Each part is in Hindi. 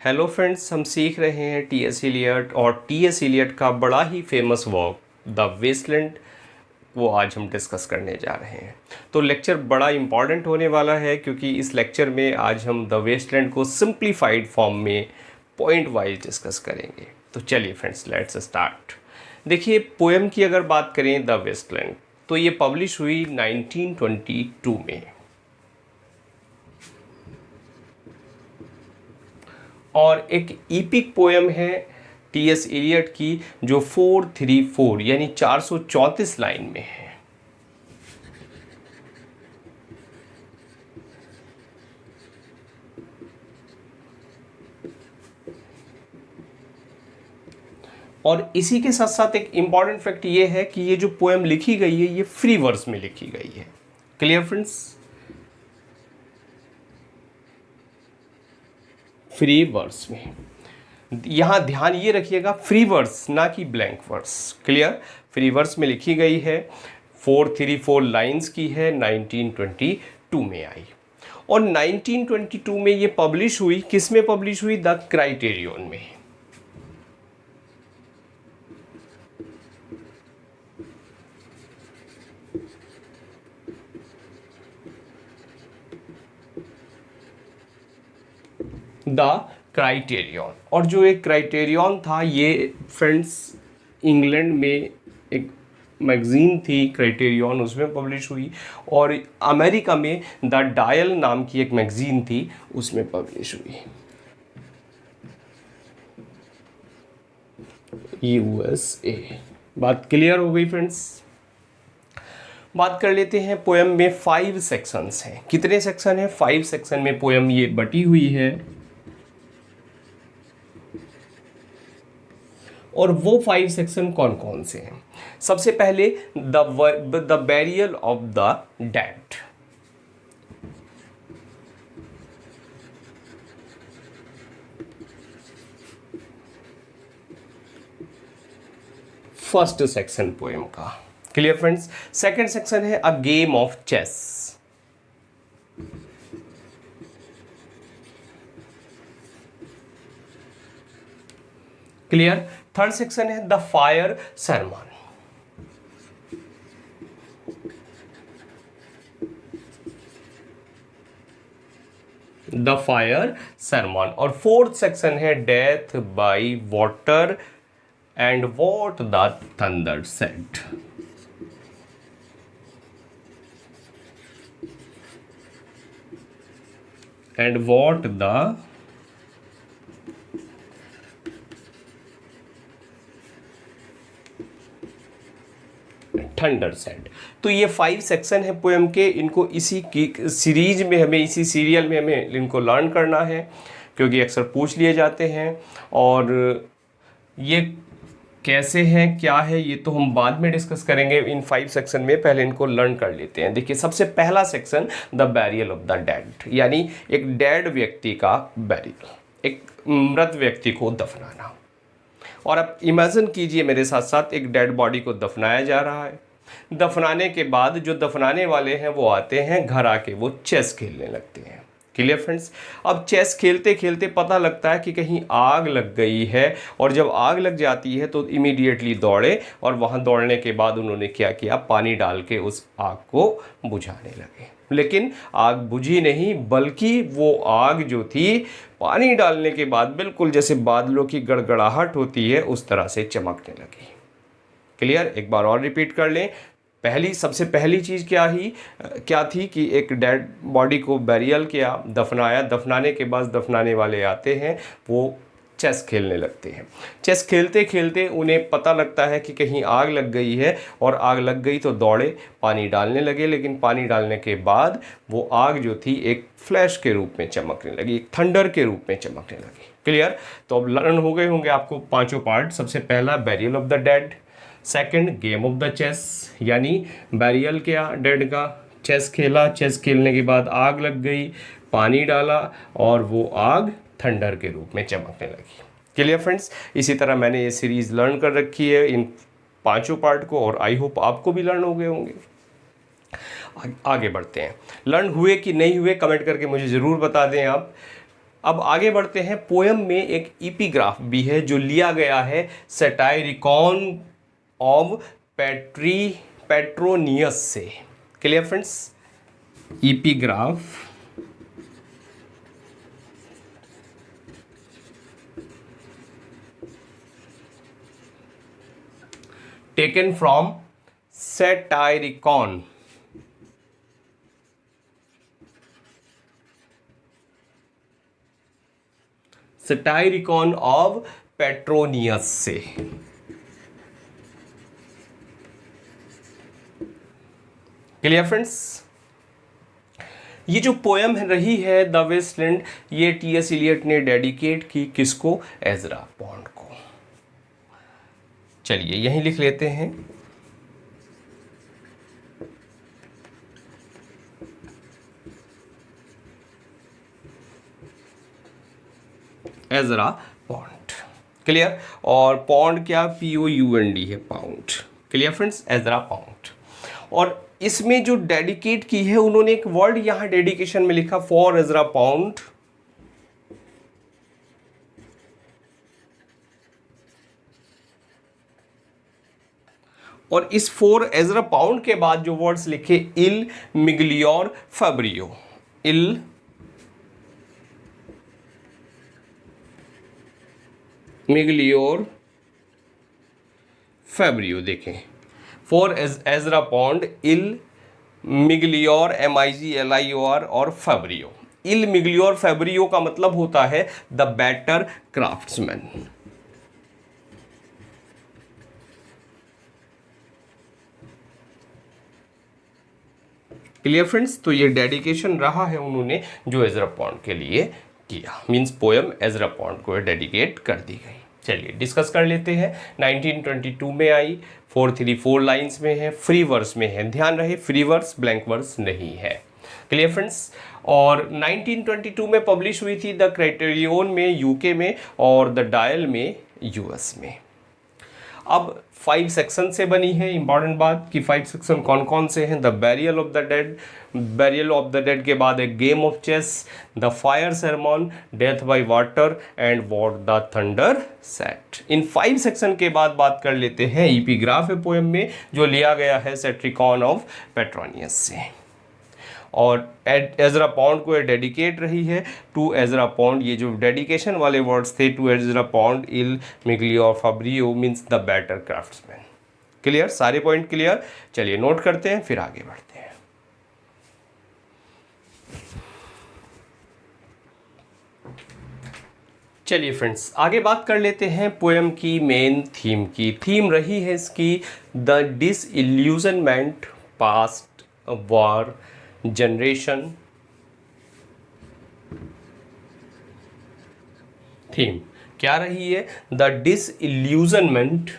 हेलो फ्रेंड्स, हम सीख रहे हैं टी.एस. इलियट और टी.एस. इलियट का बड़ा ही फेमस वर्क द वेस्टलैंड वो आज हम डिस्कस करने जा रहे हैं। तो लेक्चर बड़ा इंपॉर्टेंट होने वाला है क्योंकि इस लेक्चर में आज हम द वेस्टलैंड को सिंप्लीफाइड फॉर्म में पॉइंट वाइज डिस्कस करेंगे। तो चलिए फ्रेंड्स, लेट्स स्टार्ट। देखिए, पोएम की अगर बात करें द वेस्टलैंड, तो ये पब्लिश हुई 1922 में और एक ईपिक पोएम है टी.एस. इलियट की जो 434 यानी 434 लाइन में है। और इसी के साथ साथ एक इंपॉर्टेंट फैक्ट ये है कि ये जो पोएम लिखी गई है ये फ्री वर्स में लिखी गई है। Clear friends? फ्री वर्स में, यहाँ ध्यान ये रखिएगा, फ्री वर्स ना कि blank verse. Clear? Free verse में लिखी गई है, 434 लाइंस की है, 1922 में आई और 1922 में ये पब्लिश हुई। किस में पब्लिश हुई? द क्राइटेरियन में। द क्राइटेरियन, और जो एक क्राइटेरियन था ये फ्रेंड्स इंग्लैंड में एक मैगजीन थी क्राइटेरियन, उसमें पब्लिश हुई, और अमेरिका में द डायल नाम की एक मैगजीन थी, उसमें पब्लिश हुई। यूएसए। बात क्लियर हो गई फ्रेंड्स? बात कर लेते हैं, पोएम में 5 सेक्शंस हैं। कितने सेक्शन हैं? 5 सेक्शन में पोएम ये बटी हुई है और वो 5 सेक्शन कौन कौन से हैं? सबसे पहले the burial of the dead. First section poem का। Clear friends? सेकंड सेक्शन है a game of chess. Clear? Third section है the fire sermon. The fire sermon. और फोर्थ सेक्शन है death by water and what the thunder said. And what the thunder said. तो ये 5 सेक्शन है पोएम के। इनको इसी की सीरीज में हमें, इसी सीरियल में हमें इनको लर्न करना है क्योंकि अक्सर पूछ लिए जाते हैं। और ये कैसे हैं, क्या है, ये तो हम बाद में डिस्कस करेंगे इन 5 सेक्शन में। पहले इनको लर्न कर लेते हैं। देखिए, सबसे पहला section the burial of the dead, यानी एक डेड व्यक्ति का बैरियल, एक मृत व्यक्ति को दफनाना। और अब इमेजिन कीजिए मेरे साथ साथ, एक डेड बॉडी को दफनाया जा रहा है। दफनाने के बाद जो दफनाने वाले हैं वो आते हैं घर, आके वो चेस खेलने लगते हैं। Clear friends? अब चेस खेलते खेलते पता लगता है कि कहीं आग लग गई है, और जब आग लग जाती है तो इमीडिएटली दौड़े, और वहाँ दौड़ने के बाद उन्होंने क्या किया? पानी डाल के उस आग को बुझाने लगे। लेकिन आग बुझी नहीं, बल्कि वो आग जो थी पानी डालने के बाद बिल्कुल जैसे बादलों की गड़गड़ाहट होती है उस तरह से चमकने लगी। क्लियर? एक बार और रिपीट कर लें। सबसे पहली चीज़ क्या थी कि एक डेड बॉडी को बैरियल किया, दफनाया। दफनाने के बाद दफनाने वाले आते हैं, वो चेस खेलने लगते हैं। चेस खेलते खेलते उन्हें पता लगता है कि कहीं आग लग गई है, और आग लग गई तो दौड़े, पानी डालने लगे। लेकिन पानी डालने के बाद वो आग जो थी एक फ्लैश के रूप में चमकने लगी, एक थंडर के रूप में चमकने लगी। क्लियर? तो अब लर्न हो गए होंगे आपको पांचों पार्ट। सबसे पहला burial of the dead, second game of the chess, यानी बैरियल किया डेड का, चेस खेला, चेस खेलने के बाद आग लग गई, पानी डाला, और वो आग थंडर के रूप में चमकने लगी। Clear friends? इसी तरह मैंने ये सीरीज़ लर्न कर रखी है इन पांचों पार्ट को, और आई होप आपको भी लर्न हो गए होंगे। आगे बढ़ते हैं। लर्न हुए कि नहीं हुए कमेंट करके मुझे ज़रूर बता दें आप। अब आगे बढ़ते हैं। पोयम में एक इपिग्राफ भी है जो लिया गया है सटायरिकॉन ऑफ पेट्रोनियस से। Clear friends? Epigraph taken from Satyricon। Satyricon of Petronius से। Clear friends? ये जो पोयम रही है द वेस्टलैंड, ये टी.एस. इलियट ने डेडिकेट की किसको? एजरा पॉन्ड को। चलिए यहीं लिख लेते हैं। Ezra pond. क्लियर? और पॉन्ड क्या? POUND है, pound. Clear friends? Ezra pond. और इसमें जो डेडिकेट की है उन्होंने एक वर्ड यहां डेडिकेशन में लिखा, फॉर एजरा पॉन्ड। और इस फॉर एजरा पाउंड के बाद जो वर्ड्स लिखे, इल मिगलियोर फैब्रियो। इल मिगलियोर फैब्रियो। देखें, फॉर एजरा पॉन्ड, इल मिगलियोर MIGLIOR और फैब्रियो। इल मिगलियोर फैब्रियो का मतलब होता है the better craftsman. Clear friends? तो ये डेडिकेशन रहा है उन्होंने जो एजरा पॉन्ड के लिए किया। मींस पोयम एजरा पॉन्ड को डेडिकेट कर दी गई। चलिए डिस्कस कर लेते हैं। 1922 में आई, 434 लाइंस में है, फ्री वर्स में है। ध्यान रहे फ्री वर्स, ब्लैंक वर्स नहीं है। Clear friends? और 1922 में पब्लिश हुई थी द क्राइटेरियन में UK में और द डायल में US में। अब 5 सेक्शन से बनी है। इंपॉर्टेंट बात कि 5 सेक्शन कौन कौन से हैं? The burial of the dead, burial of the dead के बाद एक game of chess, the fire sermon, death by water and what the thunder said. इन 5 सेक्शन के बाद बात कर लेते हैं इपिग्राफ है पोएम में जो लिया गया है सैट्रिकॉन ऑफ पेट्रोनियस से। और एजरा पॉन्ड को डेडिकेट रही है टू एजरा पॉन्ड। ये जो डेडिकेशन वाले वर्ड्स थे, टू एजरा पॉन्ड, इल मिगलियोर फैब्रियो means the better craftsman. Clear? सारे पॉइंट क्लियर? चलिए नोट करते हैं फिर आगे बढ़ते हैं। चलिए फ्रेंड्स आगे बात कर लेते हैं पोएम की मेन थीम की। थीम रही है इसकी the disillusionment past war generation. Theme क्या रही है? The disillusionment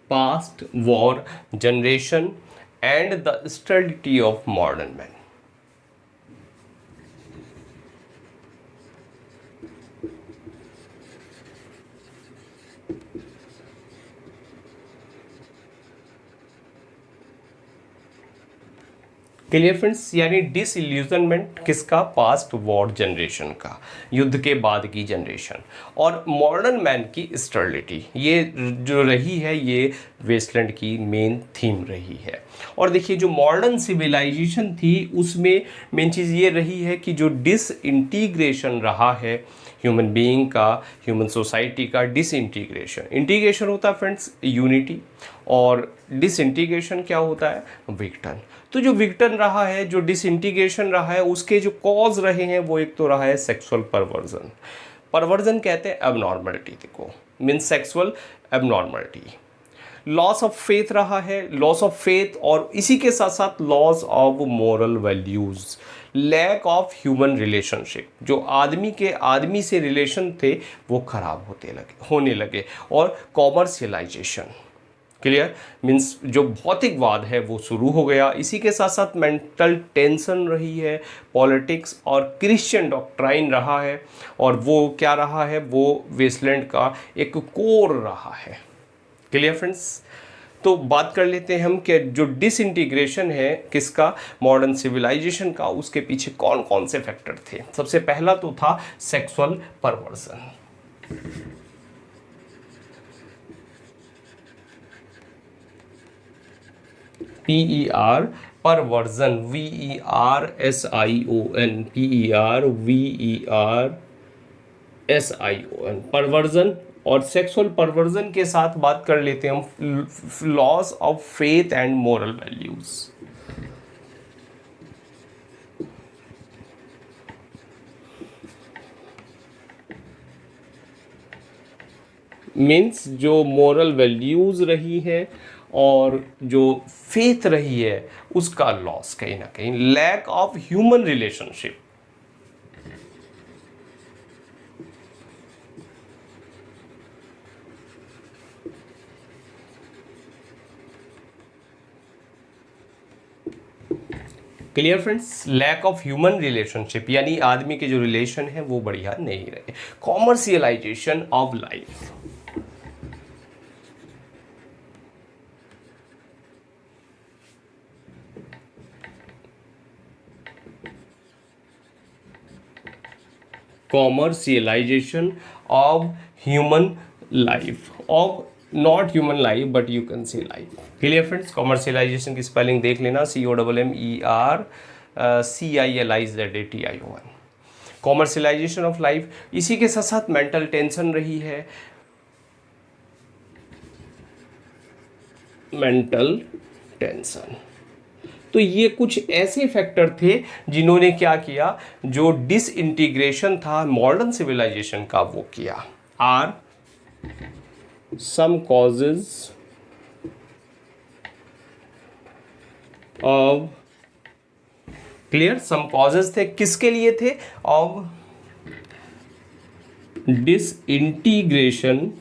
past war generation and the sterility of modern man। Clear friends? यानी डिसइल्यूजनमेंट किसका? पास्ट वॉर जनरेशन का, युद्ध के बाद की जनरेशन, और मॉडर्न मैन की स्टर्लिटी। ये जो रही है ये वेस्टलैंड की मेन थीम रही है। और देखिए जो मॉडर्न सिविलाइजेशन थी उसमें मेन चीज़ ये रही है कि जो डिसइंटीग्रेशन रहा है ह्यूमन बीइंग का, ह्यूमन सोसाइटी का डिसइंटीग्रेशन। इंटीग्रेशन होता है फ्रेंड्स यूनिटी, और डिसइंटीग्रेशन क्या होता है? विघटन। तो जो विघटन रहा है, जो डिसइंटीग्रेशन रहा है, उसके जो कॉज रहे हैं वो एक तो रहा है सेक्सुअल परवर्जन। परवर्जन कहते हैं एबनॉर्मलिटी को, means sexual abnormality. Loss of faith रहा है, लॉस ऑफ फेथ, और इसी के साथ साथ loss of moral values, lack of human relationship. जो आदमी के आदमी से रिलेशन थे वो खराब होने लगे, और कॉमर्शियलाइजेशन। क्लियर, मीन्स जो भौतिकवाद है वो शुरू हो गया। इसी के साथ साथ मेंटल टेंशन रही है, पॉलिटिक्स और क्रिश्चियन डॉक्ट्राइन रहा है, और वो क्या रहा है, वो वेस्टलैंड का एक कोर रहा है। क्लियर फ्रेंड्स, तो बात कर लेते हैं हम कि जो डिसइंटीग्रेशन है किसका, मॉडर्न सिविलाइजेशन का, उसके पीछे कौन कौन से फैक्टर थे। सबसे पहला तो था sexual perversion. PER perversion, VERSION, PERVERSION, perversion. और सेक्सुअल परवर्जन के साथ बात कर लेते हैं हम loss of faith and moral values. Means जो मोरल वैल्यूज रही है और जो फेथ रही है उसका लॉस, कहीं ना कहीं lack of human relationship. Clear friends, lack of human relationship यानी आदमी के जो रिलेशन है वो बढ़िया नहीं रहे। Commercialisation of life, commercialization of human life, of not human life but you can say life। clear friends, commercialization की स्पेलिंग देख लेना, COMMERCILIZATION, कॉमर्शियलाइजेशन ऑफ लाइफ। इसी के साथ साथ मेंटल टेंशन रही है, मेंटल टेंशन। तो ये कुछ ऐसे फैक्टर थे जिन्होंने क्या किया, जो डिसइंटीग्रेशन था मॉडर्न सिविलाइजेशन का वो किया। Are some causes of, clear, some causes थे, किसके लिए थे, of disintegration,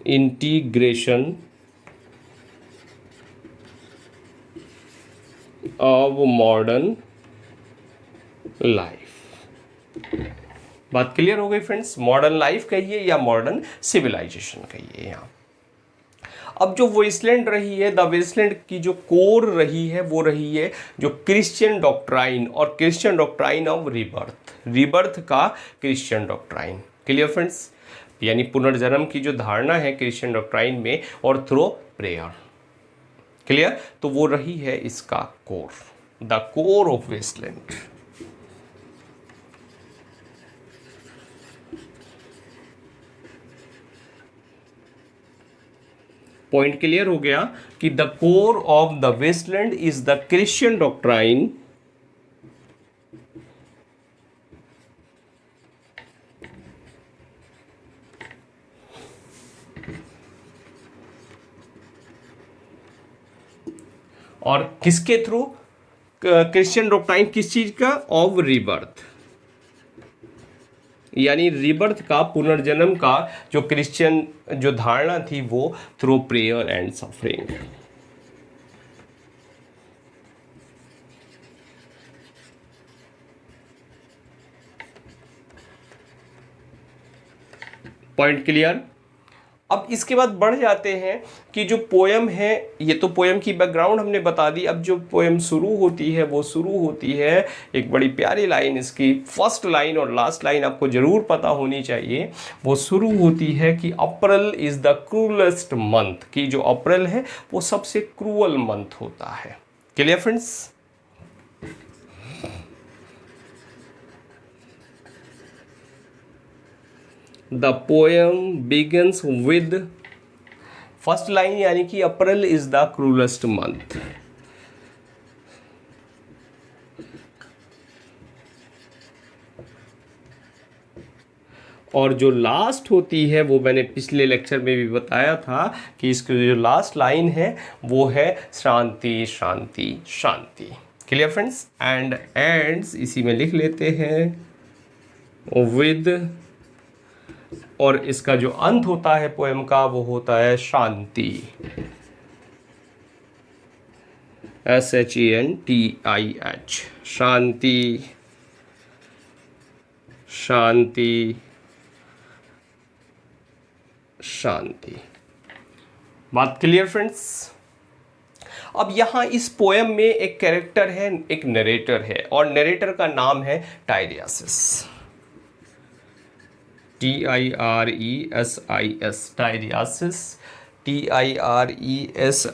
integration of modern life. बात क्लियर हो गई फ्रेंड्स, मॉडर्न लाइफ कहिए या मॉडर्न सिविलाइजेशन कहिए। यहाँ अब जो वेस्टलैंड रही है, द वेस्टलैंड की जो कोर रही है वो रही है जो क्रिश्चियन डॉक्ट्राइन, और Christian doctrine of rebirth, rebirth का क्रिश्चियन डॉक्ट्राइन। क्लियर फ्रेंड्स, यानी पुनर्जन्म की जो धारणा है क्रिश्चियन डॉक्ट्राइन में, और थ्रो प्रेयर। क्लियर, तो वो रही है इसका core, the core of Wasteland. Point clear हो गया कि the core of the Wasteland is the Christian doctrine, और किसके थ्रू, क्रिश्चियन डॉक्ट्राइन किस चीज का, ऑफ रिबर्थ, यानी रिबर्थ का, पुनर्जन्म का जो क्रिश्चियन जो धारणा थी वो through prayer and suffering. Point clear. अब इसके बाद बढ़ जाते हैं कि जो पोयम है, ये तो पोयम की बैकग्राउंड हमने बता दी। अब जो पोयम शुरू होती है वो शुरू होती है एक बड़ी प्यारी लाइन, इसकी फर्स्ट लाइन और लास्ट लाइन आपको जरूर पता होनी चाहिए। वो शुरू होती है कि अप्रैल इज द क्रूलेस्ट मंथ, कि जो अप्रैल है वो सबसे क्रूअल मंथ होता है। Clear friends, the poem begins with first line, यानी कि अप्रैल इज द क्रूलेस्ट मंथ। और जो लास्ट होती है वो मैंने पिछले लेक्चर में भी बताया था कि इसकी जो लास्ट लाइन है वो है शांति शांति शांति। क्लियर फ्रेंड्स, एंड एंड्स, इसी में लिख लेते हैं, विद और इसका जो अंत होता है पोएम का वो होता है शांति, SHANTIH, शांति, शांति, शांति। बात क्लियर फ्रेंड्स? अब यहाँ इस पोएम में एक कैरेक्टर है, एक नरेटर है, और नरेटर का नाम है टाइरियासिस, TIRESIS, टाइरियासिस, TIRESIS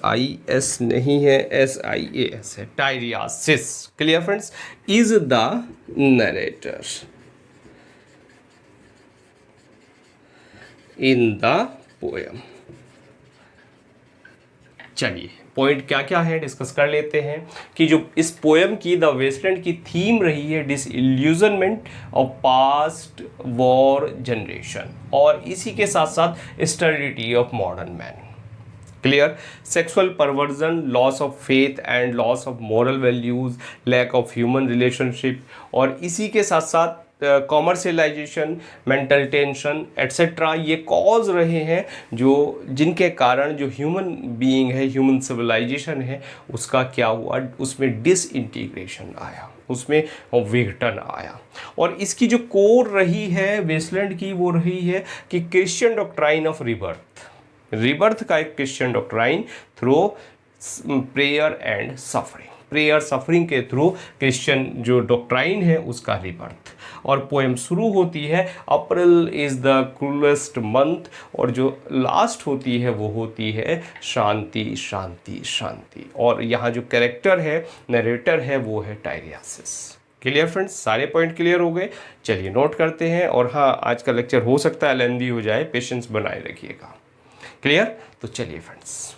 नहीं है, SIAS है, Tiresias. Clear friends? Is the narrator in the poem. चलिए पॉइंट क्या क्या है डिस्कस कर लेते हैं कि जो इस पोएम की द वेस्टलैंड की थीम रही है disillusionment of past war generation, और इसी के साथ साथ sterility of modern man. Clear? Sexual perversion, loss of faith and loss of moral values, lack of human relationship, और इसी के साथ साथ कॉमर्शलाइजेशन, मेंटल टेंशन एट्सेट्रा, ये कॉज रहे हैं जो जिनके कारण जो ह्यूमन बीइंग है, ह्यूमन सिविलाइजेशन है, उसका क्या हुआ, उसमें डिसइंटीग्रेशन आया, उसमें विघटन आया। और इसकी जो कोर रही है वेस्टलैंड की वो रही है कि Christian doctrine of rebirth, rebirth का एक Christian doctrine through prayer and suffering, prayer suffering के थ्रू क्रिश्चियन जो डॉक्ट्राइन है उसका रिबर्थ। और पोएम शुरू होती है April is the cruellest month, और जो लास्ट होती है वो होती है शांति शांति शांति। और यहाँ जो कैरेक्टर है, नरेटर है, वो है टाइरियासिस। Clear friends? सारे पॉइंट क्लियर हो गए? चलिए नोट करते हैं। और हाँ, आज का लेक्चर हो सकता है लेंदी हो जाए, पेशेंस बनाए रखिएगा। क्लियर? तो चलिए फ्रेंड्स,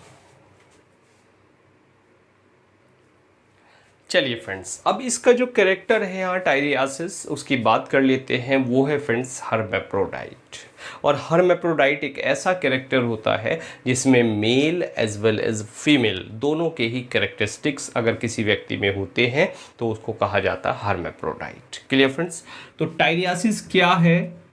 चलिए फ्रेंड्स, अब इसका जो कैरेक्टर है यहाँ टाइरियासिस, उसकी बात कर लेते हैं। वो है फ्रेंड्स हर्मैफ्रोडाइट। और हर्मैफ्रोडाइट एक ऐसा कैरेक्टर होता है जिसमें male as well as female दोनों के ही कैरेक्टरिस्टिक्स अगर किसी व्यक्ति में होते हैं तो उसको कहा जाता है हर्मैफ्रोडाइट। Clear friends? तो टाइरियासिस क्या है?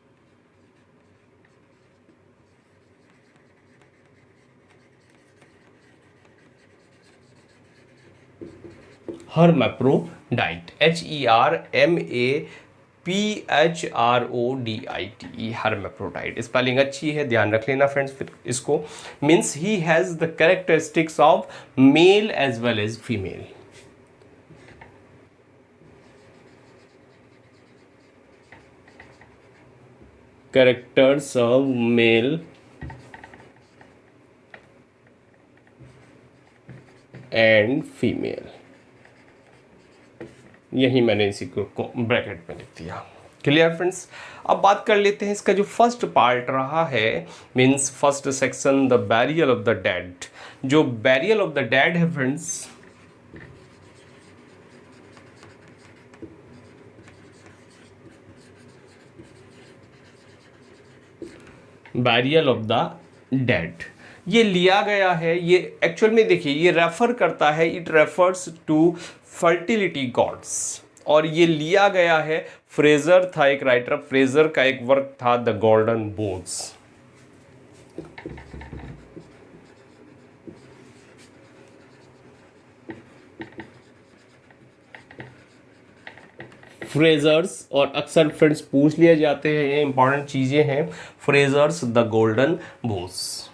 हर्मैफ्रोडाइट, HERMAPHRODITE, हर्मैफ्रोडाइट। स्पेलिंग अच्छी है, ध्यान रख लेना फ्रेंड्स। फिर इसको मीन्स ही has the characteristics of male as well as female. Characters of male and female, यही मैंने इसी को ब्रैकेट में लिख दिया। Clear friends? अब बात कर लेते हैं इसका जो फर्स्ट पार्ट रहा है, means first section, the burial of the dead. जो बैरियल ऑफ द डेड है friends, burial of the dead, ये लिया गया है। ये एक्चुअल में देखिए, ये रेफर करता है, it refers to fertility gods, और ये लिया गया है, फ्रेजर था एक राइटर, फ्रेजर का एक वर्क था द गोल्डन बोन्स। फ्रेजर्स, और अक्सर फ्रेंड्स पूछ लिए जाते हैं, ये इंपॉर्टेंट चीजें हैं। Frazer's the golden bones.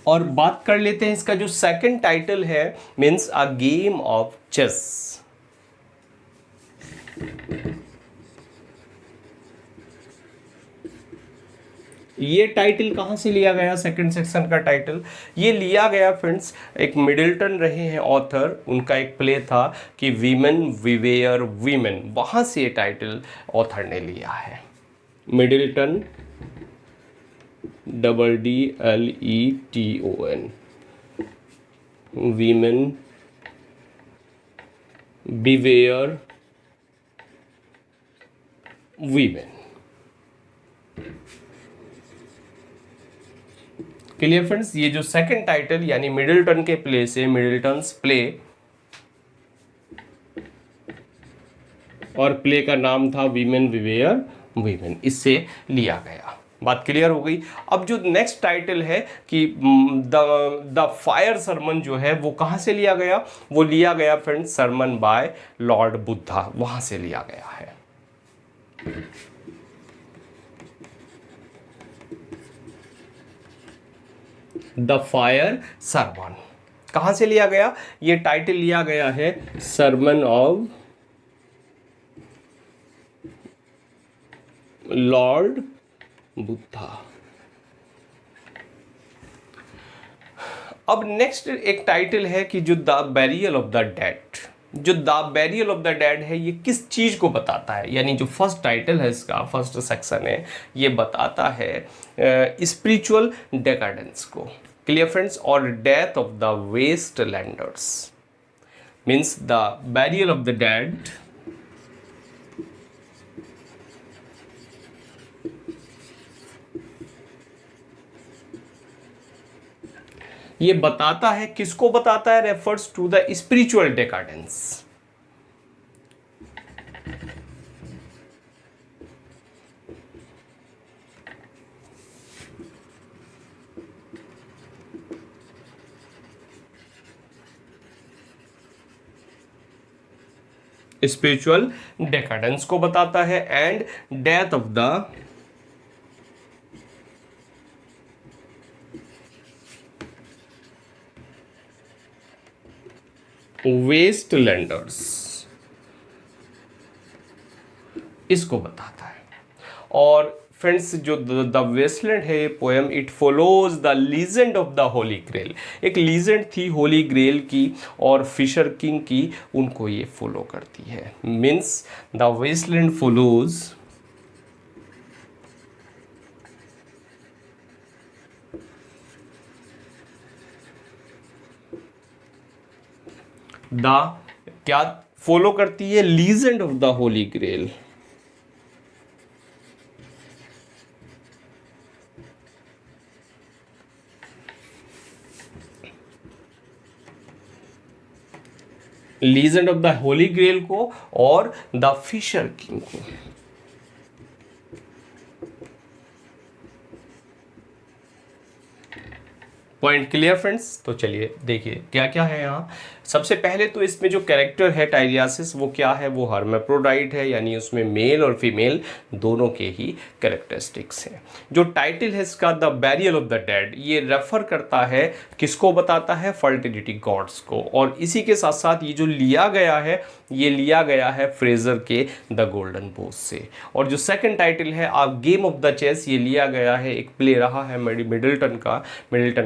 और बात कर लेते हैं इसका जो सेकंड टाइटल है, means a game of chess. ये टाइटल कहाँ से लिया गया? सेकंड सेक्शन का टाइटल ये लिया गया फ्रेंड्स, एक मिडिल्टन रहे हैं ऑथर, उनका एक प्ले था कि वीमेन विवेयर वीमेन, वहाँ से ये टाइटल ऑथर ने लिया है। Middleton, DDLETON, women beware women. Clear friends? ये जो सेकंड टाइटल यानी मिडिल्टन के प्ले से, मिडिल्टन्स प्ले और प्ले का नाम था वीमेन विवेयर वीमेन, इससे लिया गया। बात क्लियर हो गई। अब जो नेक्स्ट टाइटल है कि द फायर सरमन जो है वो कहाँ से लिया गया, वो लिया गया friends sermon by Lord Buddha, वहां से लिया गया है। द फायर सरमन कहां से लिया गया, ये टाइटल लिया गया है सरमन ऑफ लॉर्ड बुद्धा। अब नेक्स्ट एक टाइटल है कि जो the burial of the dead, जो the burial of the dead है ये किस चीज को बताता है, यानी जो फर्स्ट टाइटल है इसका, फर्स्ट सेक्शन है, ये बताता है स्पिरिचुअल डेकाडेंस को। Clear friends. और death of the waste landers means the burial of the dead ये बताता है, किसको बताता है, refers to the spiritual decadence. Spiritual decadence को बताता है and death of the wastelanders, इसको बताता है। और फ्रेंड्स जो द वेस्टलैंड है ये poem, it follows the legend of the holy grail, एक लीजेंड थी होली ग्रेल की और फिशर किंग की, उनको ये फॉलो करती है। Means the Westland follows the क्या फॉलो करती है, legend of the holy grail. Legend of the holy grail को और द फिशर किंग को। Point clear friends. तो चलिए देखिए क्या क्या है यहाँ। सबसे पहले तो इसमें जो कैरेक्टर है टाइरियासिस वो क्या है, वो हर्मेप्रोडाइट है, यानी उसमें मेल और फीमेल दोनों के ही कैरेक्टरिस्टिक्स हैं। जो टाइटल है इसका the burial of the dead, ये रेफर करता है किसको, बताता है फर्टिलिटी गॉड्स को। और इसी के साथ साथ ये जो लिया गया है, ये लिया गया है फ्रेजर के द गोल्डन बोस से। और जो सेकंड टाइटल है आप गेम ऑफ द चेस, ये लिया गया है, एक प्ले रहा है मिडिल्टन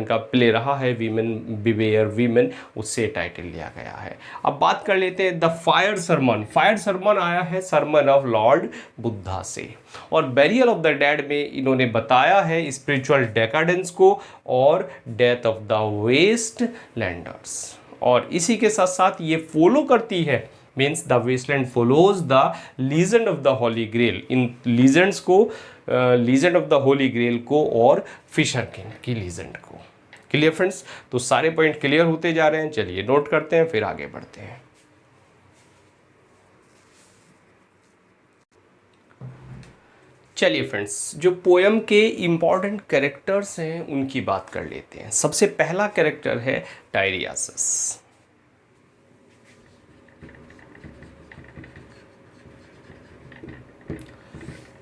का प्ले रहा है वीमेन बिवेयर वीमेन, उससे टाइटल लिया गया है। अब बात कर लेते हैं the fire sermon. Fire sermon आया है सरमन ऑफ लॉर्ड बुद्धा से। और बैरियल ऑफ द डेड में इन्होंने बताया है स्पिरिचुअल डेकाडेंस को और death of the waste landers. और इसी के साथ साथ ये फॉलो करती है, means the Westland follows the legend of the holy grail, इन लीजेंड्स को, legend of the holy grail को और फिशर किंग की लीजेंड को। Clear friends. तो सारे पॉइंट क्लियर होते जा रहे हैं, चलिए नोट करते हैं फिर आगे बढ़ते हैं। चलिए फ्रेंड्स, जो पोएम के इंपॉर्टेंट कैरेक्टर्स हैं उनकी बात कर लेते हैं। सबसे पहला कैरेक्टर है टाइरियासिस।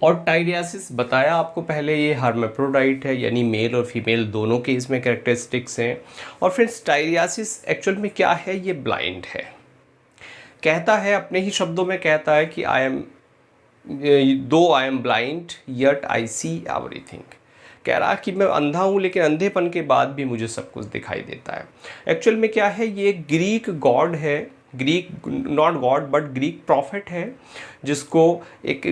और टाइरियासिस बताया आपको पहले, ये हर्मेप्रोडाइट है, यानी मेल और फीमेल दोनों के इसमें कैरेक्टरिस्टिक्स हैं। और फ्रेंड्स टाइरियासिस एक्चुअल में क्या है, ये ब्लाइंड है। कहता है, अपने ही शब्दों में कहता है कि I am blind yet I see everything. कह रहा कि मैं अंधा हूँ लेकिन अंधेपन के बाद भी मुझे सब कुछ दिखाई देता है। एक्चुअल में क्या है, ये ग्रीक गॉड है, Greek not God but Greek profit है, जिसको एक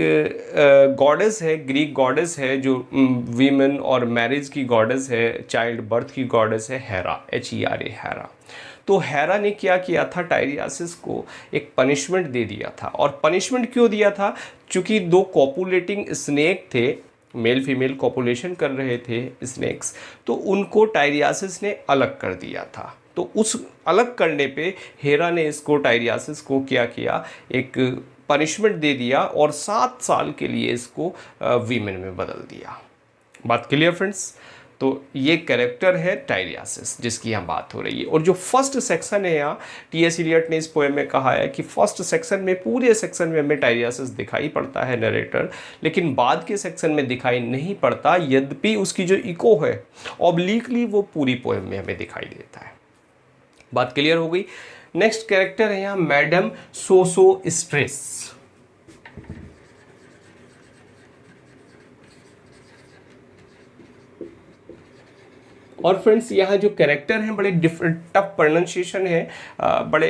गॉडेस है, ग्रीक गॉडेस है जो वीमेन और मैरिज की गॉडेस है, चाइल्ड बर्थ की गॉडेस है, हेरा, HERA, हेरा। तो हेरा ने क्या किया था, टाइरियासिस को एक पनिशमेंट दे दिया था। और पनिशमेंट क्यों दिया था, चूँकि दो कॉपुलेटिंग स्नेक थे, मेल फीमेल कॉपुलेशन कर रहे थे स्नेक्स, तो उनको टाइरियासिस ने अलग कर दिया था। तो उस अलग करने पे हेरा ने इसको टाइरियासिस को क्या किया, एक पनिशमेंट दे दिया और 7 साल के लिए इसको वीमेन में बदल दिया। बात क्लियर फ्रेंड्स? तो ये कैरेक्टर है टाइरियासिस जिसकी यहाँ बात हो रही है। और जो फर्स्ट सेक्शन है यहाँ, टी.एस. इलियट ने इस पोएम में कहा है कि फर्स्ट सेक्शन में, पूरे सेक्शन में हमें टाइरियासिस दिखाई पड़ता है नरेटर, लेकिन बाद के सेक्शन में दिखाई नहीं पड़ता, यद्यपि उसकी जो इको है ऑब्लिकली वो पूरी पोएम में हमें दिखाई देता है। बात क्लियर हो गई? नेक्स्ट कैरेक्टर है यहाँ मैडम सोसोस्ट्रेस। और फ्रेंड्स यहाँ जो कैरेक्टर हैं बड़े टफ प्रोनाउंसिएशन है, बड़े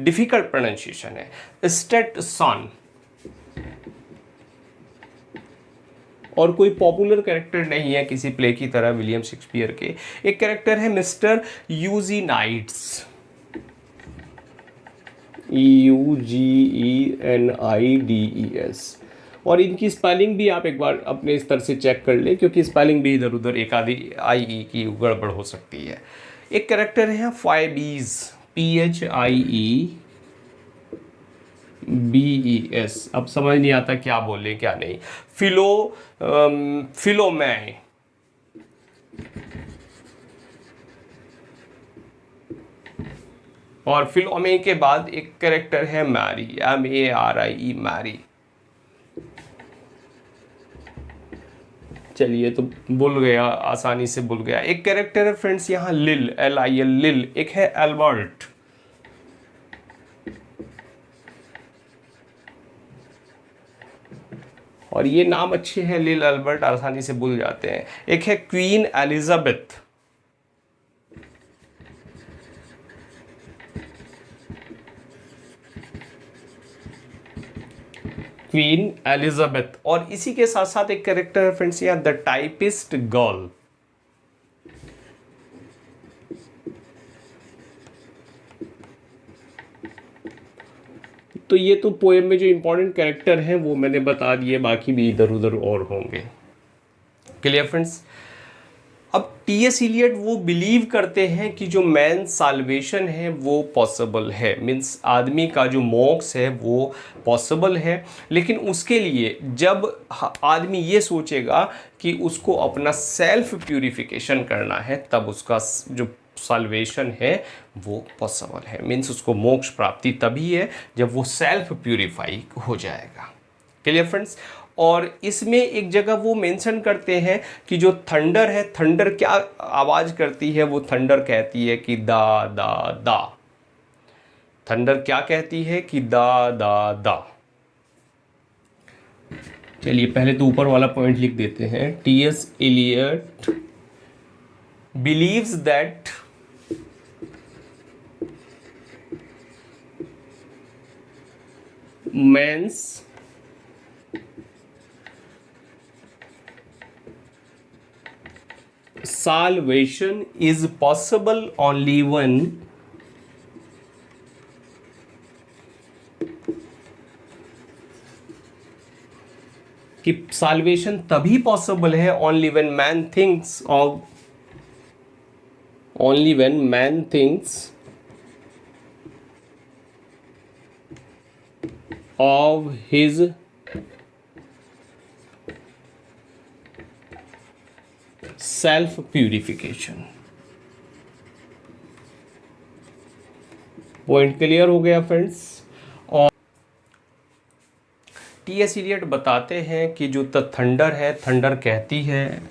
डिफिकल्ट प्रोनाउंसिएशन है, स्टेट सन। और कोई पॉपुलर कैरेक्टर नहीं है किसी प्ले की तरह विलियम शेक्सपियर के। एक कैरेक्टर है मिस्टर यूजीनाइड्स, UGENIDES। और इनकी स्पेलिंग भी आप एक बार अपने स्तर से चेक कर लें, क्योंकि स्पेलिंग भी इधर उधर एक आधी IE की गड़बड़ हो सकती है। एक कैरेक्टर है फाइबीज, PHIEBES। अब समझ नहीं आता क्या बोले क्या नहीं। फिलोमै। और फिलोमे के बाद एक कैरेक्टर है मैरी, MARIE, मैरी। चलिए तो भूल गया, आसानी से भूल गया। एक कैरेक्टर है फ्रेंड्स यहाँ लिल, LIL, लिल। एक है एल्बर्ट। और ये नाम अच्छे हैं, लिल, एल्बर्ट, आसानी से भूल जाते हैं। एक है क्वीन एलिजाबेथ। Queen Elizabeth. और इसी के साथ साथ एक कैरेक्टर है फ्रेंड्स यहाँ द टाइपिस्ट गर्ल। तो ये तो पोएम में जो इंपॉर्टेंट कैरेक्टर हैं वो मैंने बता दिए, बाकी भी इधर उधर और होंगे। Clear friends? अब टी.एस. इलियट वो बिलीव करते हैं कि जो मैन साल्वेशन है वो पॉसिबल है, मीन्स आदमी का जो मोक्ष है वो पॉसिबल है, लेकिन उसके लिए जब आदमी ये सोचेगा कि उसको अपना सेल्फ प्यूरिफिकेशन करना है, तब उसका जो साल्वेशन है वो पॉसिबल है। मीन्स उसको मोक्ष प्राप्ति तभी है जब वो सेल्फ प्यूरिफाई हो जाएगा। Clear friends? और इसमें एक जगह वो मेंशन करते हैं कि जो थंडर है, थंडर क्या आवाज़ करती है? वो थंडर कहती है कि दा दा दा। थंडर क्या कहती है? कि दा दा दा। चलिए पहले तो ऊपर वाला पॉइंट लिख देते हैं। T S. Eliot believes that man's salvation is possible only when कि साल्वेशन तभी पॉसिबल है only when man thinks of his self purification। Point clear हो गया फ्रेंड्स? और टी.एस. इलियट बताते हैं कि जो थंडर है, थंडर कहती है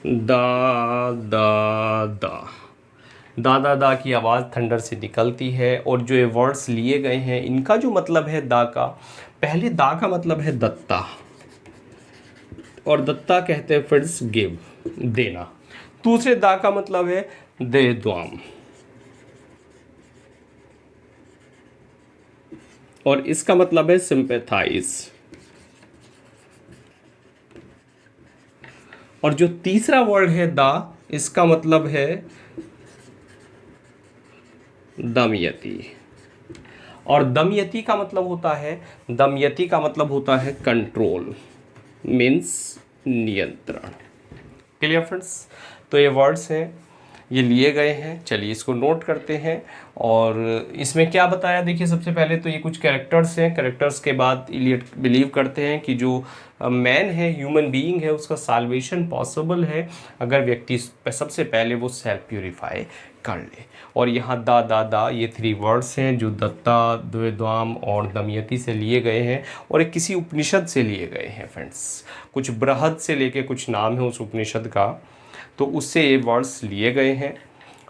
दा दा दा। दा दा दा की आवाज़ थंडर से निकलती है। और जो ये वर्ड्स लिए गए हैं इनका जो मतलब है दा का, पहले दा का मतलब है दत्ता, और दत्ता कहते हैं फ्रेंड्स गिव, देना। दूसरे दा का मतलब है दे द्वाम, और इसका मतलब है सिंपैथाइज। और जो तीसरा वर्ड है दा, इसका मतलब है दमयति। और दमयति का मतलब होता है कंट्रोल, मीन्स नियंत्रण। Clear friends? तो ये वर्ड्स हैं, ये लिए गए हैं। चलिए इसको नोट करते हैं। और इसमें क्या बताया, देखिए सबसे पहले तो ये कुछ कैरेक्टर्स हैं। कैरेक्टर्स के बाद इलियट बिलीव करते हैं कि जो मैन है, ह्यूमन बीइंग है, उसका साल्वेशन पॉसिबल है अगर व्यक्ति सबसे पहले वो सेल्फ प्यूरिफाई कर ले। और यहाँ दा दा दा ये 3 वर्ड्स हैं जो दत्ता, द्विद्वाम और दमयंती से लिए गए हैं और एक किसी उपनिषद से लिए गए हैं फ्रेंड्स। कुछ बृहद से लेके कुछ नाम है उस उपनिषद का, तो उससे ये वर्ड्स लिए गए हैं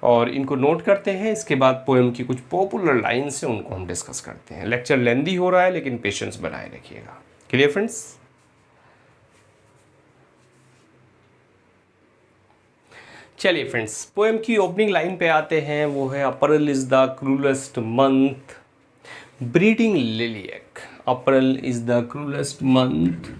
और इनको नोट करते हैं। इसके बाद पोएम की कुछ पॉपुलर लाइन्स हैं, उनको हम डिस्कस करते हैं। लेक्चर लेंदी हो रहा है लेकिन पेशेंस बनाए रखिएगा। Clear friends? चलिए फ्रेंड्स, पोएम की ओपनिंग लाइन पे आते हैं। वो है April is the cruellest month breeding lilac. April is the cruellest month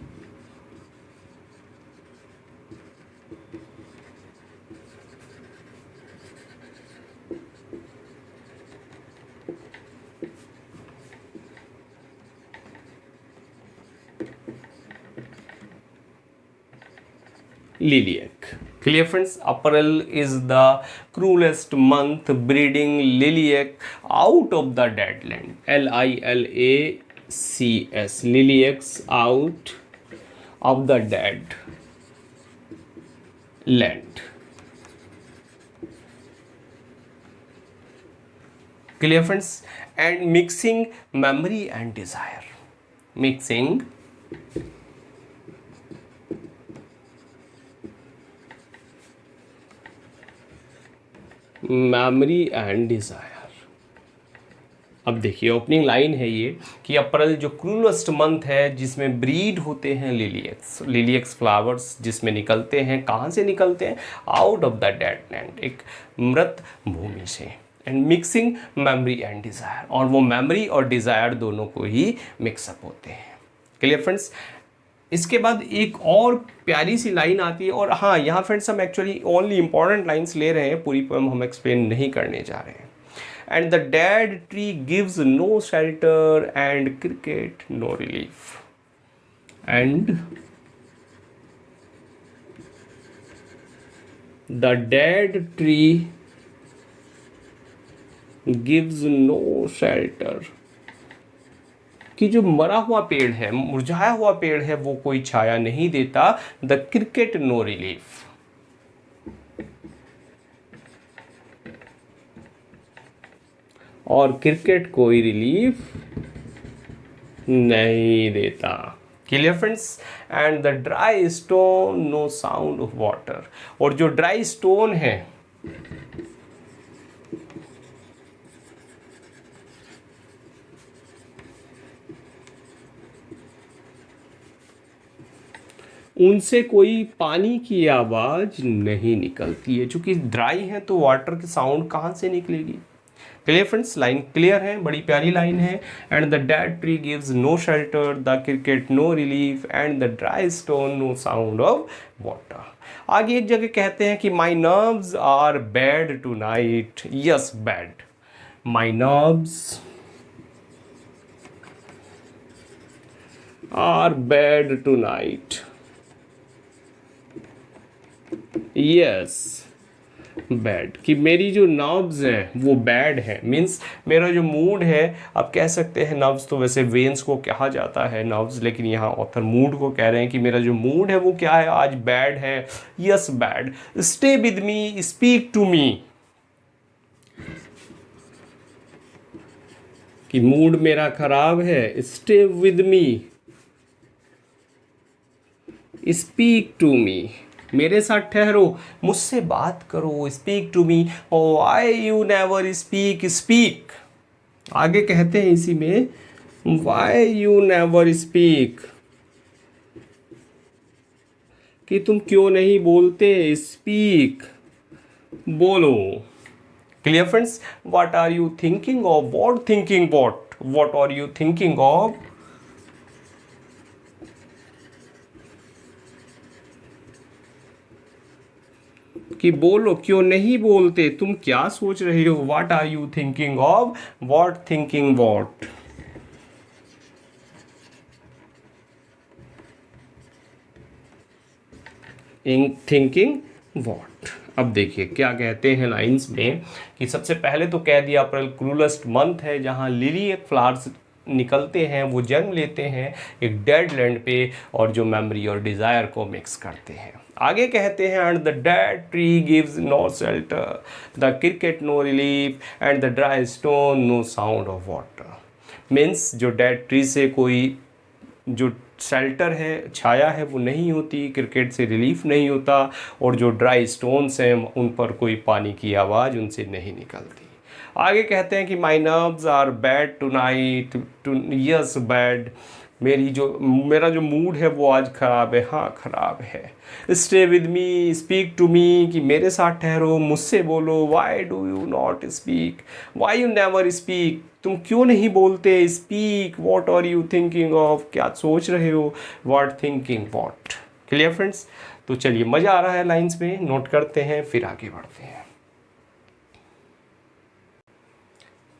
lilac. Clear friends? April is the cruelest month breeding lilac out of the dead land. Lilacs. Lilacs out of the dead land. Clear friends? And mixing memory and desire. Mixing memory and desire. अब देखिए ओपनिंग लाइन है ये कि अप्रैल जो क्रूलेस्ट मंथ है जिसमें ब्रीड होते हैं लिलियक्स फ्लावर्स, जिसमें निकलते हैं, कहाँ से निकलते हैं? Out of the dead land, एक मृत भूमि से। And mixing memory and desire, और वो मेमोरी और डिज़ायर दोनों को ही मिक्सअप होते हैं। Clear friends? इसके बाद एक और प्यारी सी लाइन आती है। और हाँ, यहाँ फ्रेंड्स हम एक्चुअली ओनली इंपॉर्टेंट लाइन्स ले रहे हैं, पूरी पोएम हम एक्सप्लेन नहीं करने जा रहे हैं। And the dead tree gives no shelter and cricket no relief. And the dead tree gives no shelter, कि जो मरा हुआ पेड़ है, मुरझाया हुआ पेड़ है, वो कोई छाया नहीं देता। द क्रिकेट नो रिलीफ, और क्रिकेट कोई रिलीफ नहीं देता। Clear friends? And the dry stone no sound of water, और जो ड्राई स्टोन है उनसे कोई पानी की आवाज नहीं निकलती है। चूंकि ड्राई है तो वाटर की साउंड कहाँ से निकलेगी? Clear friends? लाइन क्लियर है, बड़ी प्यारी लाइन है। And the dead tree gives no shelter, the cricket no relief, and the dry stone no sound of water. आगे एक जगह कहते हैं कि my nerves are bad tonight. Yes, bad. My nerves are bad tonight. Yes, bad, कि मेरी जो नर्व्स है वो बैड है, मीन्स मेरा जो मूड है, आप कह सकते हैं नर्व्स तो वैसे वेन्स को कहा जाता है नर्व्स, लेकिन यहाँ ऑथर मूड को कह रहे हैं कि मेरा जो मूड है वो क्या है, आज बैड है। Yes, bad. Stay with me, speak to me, कि मूड मेरा खराब है। Stay with me, speak to me, मेरे साथ ठहरो, मुझसे बात करो। Speak to me, oh I you never speak. Speak, आगे कहते हैं इसी में, वाई यू नेवर स्पीक, कि तुम क्यों नहीं बोलते। स्पीक, बोलो। Clear friends? What are you thinking of? What thinking what are you thinking of? कि बोलो, क्यों नहीं बोलते, तुम क्या सोच रहे हो। What are you thinking of? What thinking what? In thinking what? अब देखिए क्या कहते हैं लाइंस में कि सबसे पहले तो कह दिया अप्रैल क्रूलेस्ट मंथ है जहाँ लिली एक फ्लावर्स निकलते हैं, वो जन्म लेते हैं एक डेड लैंड पे और जो मेमोरी और डिज़ायर को मिक्स करते हैं। आगे कहते हैं and the dead tree gives no shelter, the cricket no relief and the dry stone no sound of water. Means जो डेड ट्री से कोई जो शेल्टर है, छाया है, वो नहीं होती, क्रिकेट से रिलीफ नहीं होता और जो ड्राई स्टोन्स हैं उन पर कोई पानी की आवाज़ उनसे नहीं निकलती। आगे कहते हैं कि my nerves are bad tonight too yes bad, मेरा जो मूड है वो आज ख़राब है, हाँ ख़राब है। Stay with me speak to me, कि मेरे साथ ठहरो, मुझसे बोलो। Why do you not speak, why you never speak, तुम क्यों नहीं बोलते। Speak what are you thinking of, क्या सोच रहे हो। What thinking what. Clear friends. तो चलिए मज़ा आ रहा है लाइन्स में, नोट करते हैं फिर आगे बढ़ते हैं।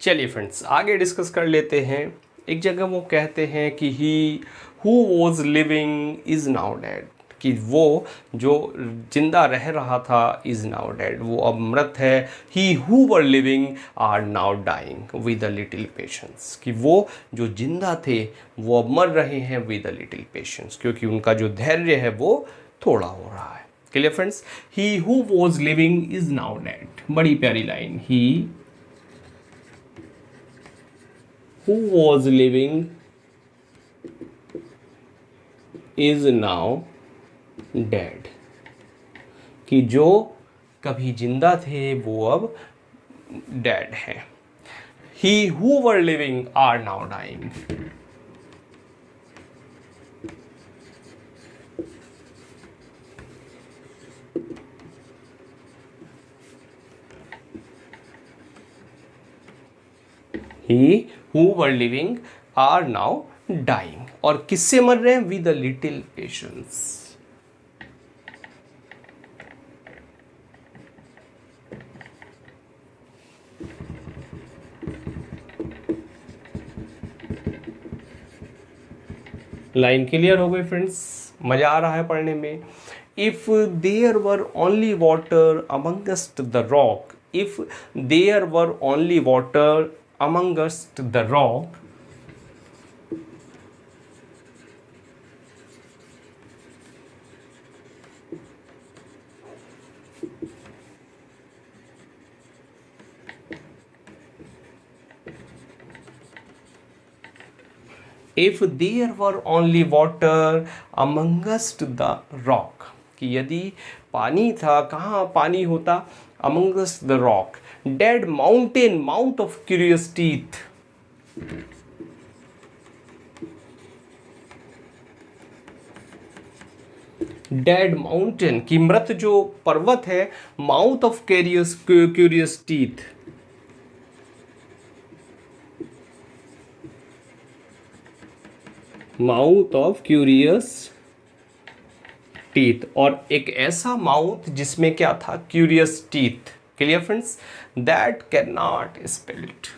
चलिए फ्रेंड्स आगे डिस्कस कर लेते हैं। एक जगह वो कहते हैं कि he who was living is now dead, कि वो जो जिंदा रह रहा था इज़ नाउ डेड, वो अब मृत है। He who were living are now dying with a little patience, कि वो जो जिंदा थे वो अब मर रहे हैं विद अ लिटिल पेशेंस, क्योंकि उनका जो धैर्य है वो थोड़ा हो रहा है। Clear friends. He who was living is now dead, बड़ी प्यारी line. He who was living is now dead, कि जो कभी जिंदा थे वो अब डेड है। he who were living are now dying, he who were living are now dying, और किससे मर रहे हैं। With a little patience. Line clear हो गई फ्रेंड्स, मजा आ रहा है पढ़ने में। If there were only water amongst the rock, if there were only water amongst the rock, if there were only water amongst the rock, कि यदि पानी था, कहाँ पानी होता। amongst the rock, dead mountain, mount of curious teeth, dead mountain, की मृत जो पर्वत है, mouth of curious teeth, mouth of curious teeth, और एक ऐसा माउथ जिसमें क्या था, curious teeth. Clear friends. That can not spelt,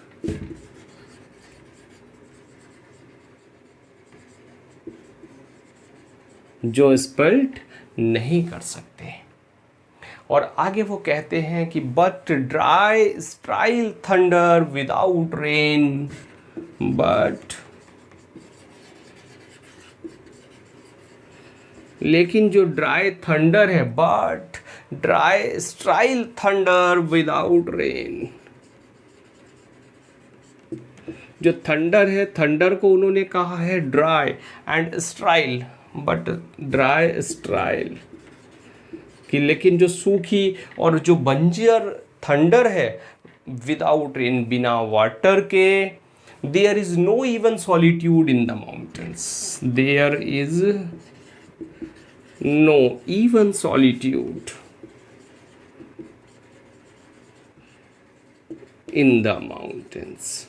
जो स्पेल्ट नहीं कर सकते। और आगे वो कहते हैं कि but dry स्ट्राइल thunder without rain, but लेकिन जो ड्राई थंडर है, but dry स्ट्राइल thunder without rain, जो थंडर है, थंडर को उन्होंने कहा है dry, and sterile, but dry sterile, कि लेकिन जो सूखी और जो बंजर थंडर है, विदाउट रेन, बिना वाटर के। There is no even solitude in the mountains, there is no even solitude in the mountains,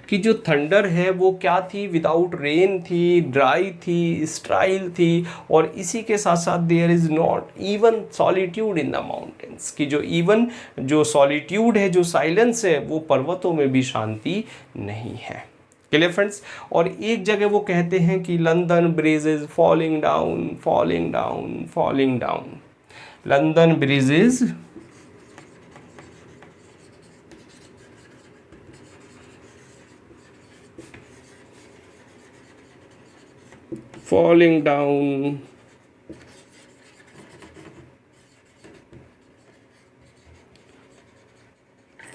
कि जो थंडर है वो क्या थी, विदाउट रेन थी, ड्राई थी, स्ट्राइल थी, और इसी के साथ साथ there is not even solitude in the mountains, कि जो इवन जो सॉलिट्यूड है, जो साइलेंस है, वो पर्वतों में भी शांति नहीं है। Clear friends. और एक जगह वो कहते हैं कि London bridge is falling down, falling down, falling down. London bridge is falling down,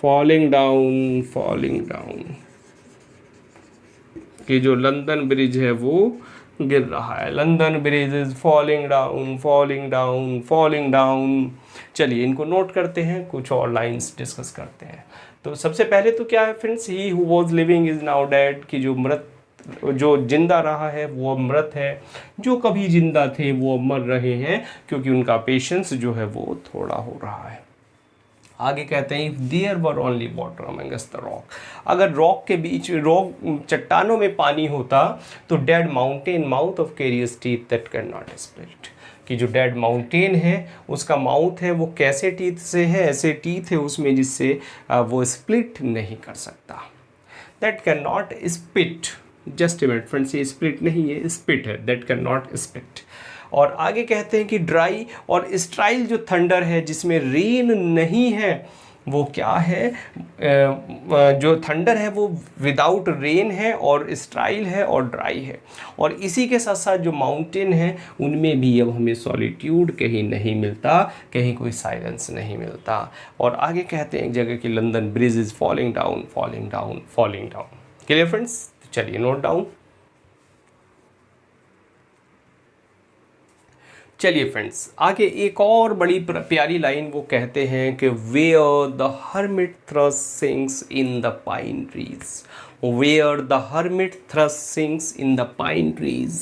falling down, falling down, कि जो लंदन ब्रिज है वो गिर रहा है। London bridge is falling down, falling down, falling down. चलिए इनको नोट करते हैं, कुछ और लाइंस डिस्कस करते हैं। तो सबसे पहले तो क्या है friends, he who was living is now dead, कि जो जिंदा रहा है वो अब मृत है, जो कभी जिंदा थे वो अब मर रहे हैं, क्योंकि उनका पेशेंस जो है वो थोड़ा हो रहा है। आगे कहते हैं if there were only water amongst the rock, अगर रॉक के बीच, रॉक चट्टानों में पानी होता तो dead mountain mouth of carious teeth that can not split, कि जो डेड माउंटेन है उसका माउथ है वो कैसे टीथ से है, ऐसे टीथ है उसमें जिससे वो स्प्लिट नहीं कर सकता। That can not spit, just a minute friends, ये स्प्लिट नहीं है, स्पिट है, दैट कैन नॉट स्पिट। और आगे कहते हैं कि ड्राई और स्ट्राइल जो थंडर है जिसमें रेन नहीं है, वो क्या है, जो थंडर है वो विदाउट रेन है, और स्ट्राइल है और ड्राई है। और इसी के साथ साथ जो माउंटेन है उनमें भी अब हमें सॉलिट्यूड कहीं नहीं मिलता, कहीं कोई साइलेंस नहीं मिलता। और आगे कहते हैं एक जगह कि London bridge is falling down, falling down, falling down. Clear friends, चलिए नोट डाउन। चलिए फ्रेंड्स, आगे एक और बड़ी प्यारी लाइन वो कहते हैं कि where the hermit thrush sings in the pine trees, where the hermit thrush sings in the pine trees.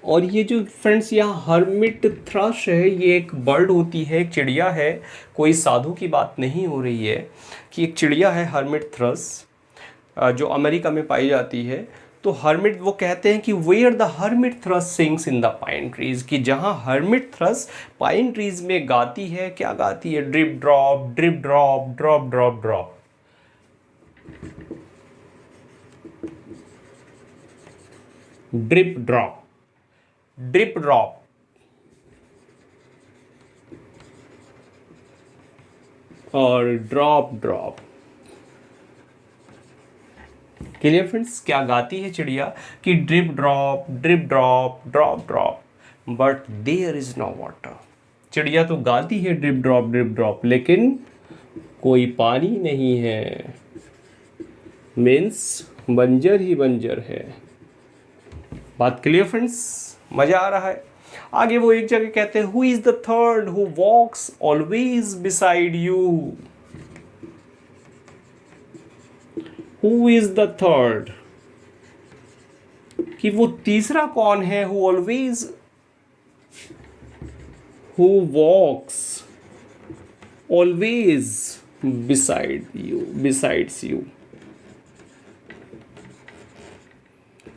और ये जो फ्रेंड्स यहाँ हर्मिट थ्रश है, ये एक बर्ड होती है, एक चिड़िया है, कोई साधु की बात नहीं हो रही है, कि एक चिड़िया है हर्मिट थ्रस जो अमेरिका में पाई जाती है। तो हर्मिट, वो कहते हैं कि where the hermit thrush sings in the pine trees, कि जहाँ हर्मिट थ्रस पाइन ट्रीज में गाती है, क्या गाती है, drip drop, drip drop, drop drop drop, drip drop, drip drop, और ड्रॉप ड्रॉप। क्लियर फ्रेंड्स, क्या गाती है चिड़िया, कि drip drop, drip drop, drop drop, but there is no water. चिड़िया तो गाती है ड्रिप ड्रॉप, लेकिन कोई पानी नहीं है, मीन्स बंजर ही बंजर है। बात क्लियर फ्रेंड्स, मजा आ रहा है। आगे वो एक जगह कहते हैं who is the third who walks always beside you, who is the third, कि वो तीसरा कौन है, who always, who walks always beside you, besides you,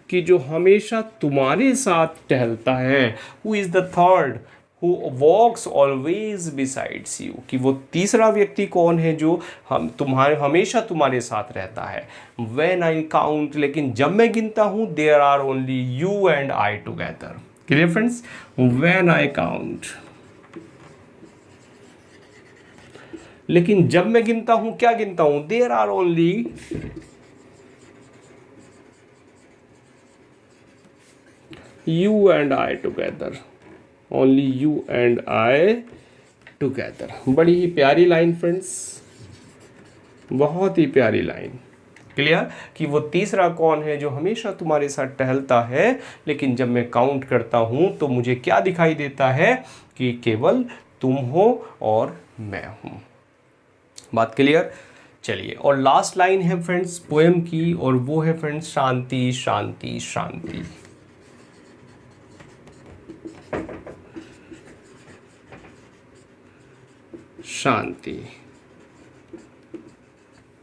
कि जो हमेशा तुम्हारे साथ टहलता है। Who is the third who walks always besides you, कि वो तीसरा व्यक्ति कौन है जो हमेशा तुम्हारे साथ रहता है। व्हेन आई काउंट, लेकिन जब मैं गिनता हूं, there are only you and I together. Clear friends, when I count, लेकिन जब मैं गिनता हूं, क्या गिनता हूं, there are only you and I together, only you and I together. बड़ी ही प्यारी लाइन फ्रेंड्स, बहुत ही प्यारी लाइन। क्लियर, कि वो तीसरा कौन है जो हमेशा तुम्हारे साथ टहलता है, लेकिन जब मैं काउंट करता हूं तो मुझे क्या दिखाई देता है, कि केवल तुम हो और मैं हूं। बात क्लियर। चलिए, और लास्ट लाइन है फ्रेंड्स पोएम की, और वो है फ्रेंड्स शांति शांति शांति। शांति।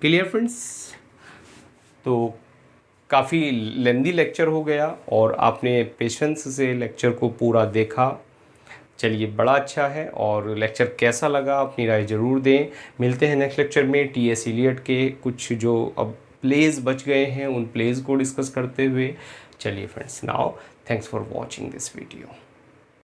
Clear friends? तो काफ़ी लेंदी लेक्चर हो गया और आपने पेशेंस से लेक्चर को पूरा देखा। चलिए, बड़ा अच्छा है। और लेक्चर कैसा लगा अपनी राय ज़रूर दें। मिलते हैं नेक्स्ट लेक्चर में टी.एस. इलियट के कुछ जो अब प्लेज बच गए हैं उन प्लेज को डिस्कस करते हुए। चलिए friends, now thanks for watching this video.